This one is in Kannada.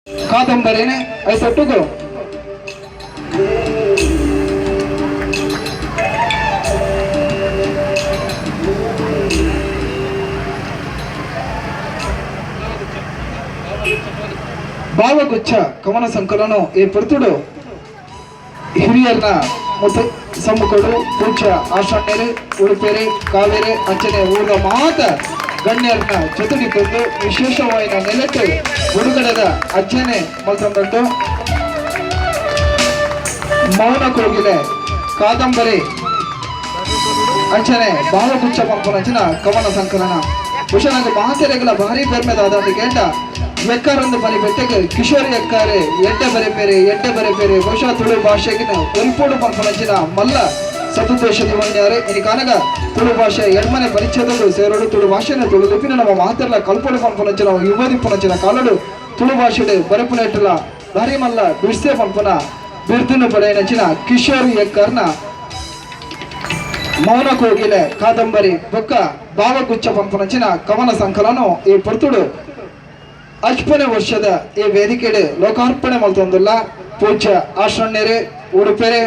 ಕಾದಂಬರಿನೇ ಐತೊಟ್ಟುಗು ಭಾವಗುಚ್ಛ ಕವನ ಸಂಕಲನ ಈ ಪುರ್ತುಡು ಹಿರಿಯರ್ನ ಮತ್ತು ಸಮ್ಮುಖಡು ಪೂಜ್ಯ ಆಶ್ರಣ್ಯರು ಉಡುಪೇರೆ ಕಾವೇರಿ ಅಂಚನೆ ಊರ ಮಾತ ಗಣ್ಯರನ್ನ ಜೊತೆಗೆ ತಂದು ವಿಶೇಷವಾದ ನೆಲೆಟ್ಟು ಹುಡುಗಡದ ಅಜ್ಜನೆ ಮಲ್ತಂದು ಮೌನ ಕೋಗಿಲೆ ಕಾದಂಬರಿ ಅಂಚನೆ ಭಾವಗುಚ್ಛ ಪಂಪನಂಚಿನ ಕವನ ಸಂಕಲನ ಹುಷನಾಗ ಮಾತೆರೆಗಳ ಭಾರಿ ಬೆರ್ಮೆದಾದ ಗೇಂಡ ಎಕ್ಕಾರೊಂದು ಬರಿ ಬೆಟ್ಟಗೆ ಕಿಶೋರಿ ಎಕ್ಕಾರೆ ಎಡ್ಡೆ ಬರೆ ಬಹುಶಃ ತುಳು ಭಾಷೆಗಿನ ಒರಿಪೋಡು ಪಂಪನಂಚಿನ ಮಲ್ಲ ಸದುದ್ದೇಶ ದಿವಣ್ಯಾರೆ ಇನಿ ಕಾನಗ ತುಳು ಭಾಷೆ ಎಡ್ಮನೆ ಪರಿಚ್ಛೇದಗಳು ಸೇರೋಡು ತುಳು ಭಾಷೆನ ತುಳು ಲಿಪಿನ ನಮ್ಮ ಮಾತೆರ್ಲ ಕಲ್ಪೋಡು ಪಂಪನಂಚಿನ ಯುವದಿ ಪುನಂಚಿನ ಕಾಲಡು ತುಳು ಭಾಷೆಡು ಬರೆಪುನೆಟ್ಟಲ ಭಾರಿ ಮಲ್ಲ ಬಿಡ್ಸೆ ಪಂಪನ ಬಿರ್ದಿನ ಪಡೆಯನಂಚಿನ ಕಿಶೋರಿ ಎಕ್ಕಾರ್ನ ಮೌನ ಕೋಗಿಲೆ ಕಾದಂಬರಿ ಬೊಕ್ಕ ಭಾವಗುಚ್ಛ ಪಂಪನಂಚಿನ ಕವನ ಸಂಕಲನ ಈ ಪೊರ್ತುಡು ಅಜ್ಪನೆ ವರ್ಷದ ಈ ವೇದಿಕೆಡೆ ಲೋಕಾರ್ಪಣೆ ಮಲ್ತೊಂದುಲ್ಲ ಪೂಜ್ಯ ಆಶ್ರಣ್ಯರೇ ಉಡುಪೆರೆ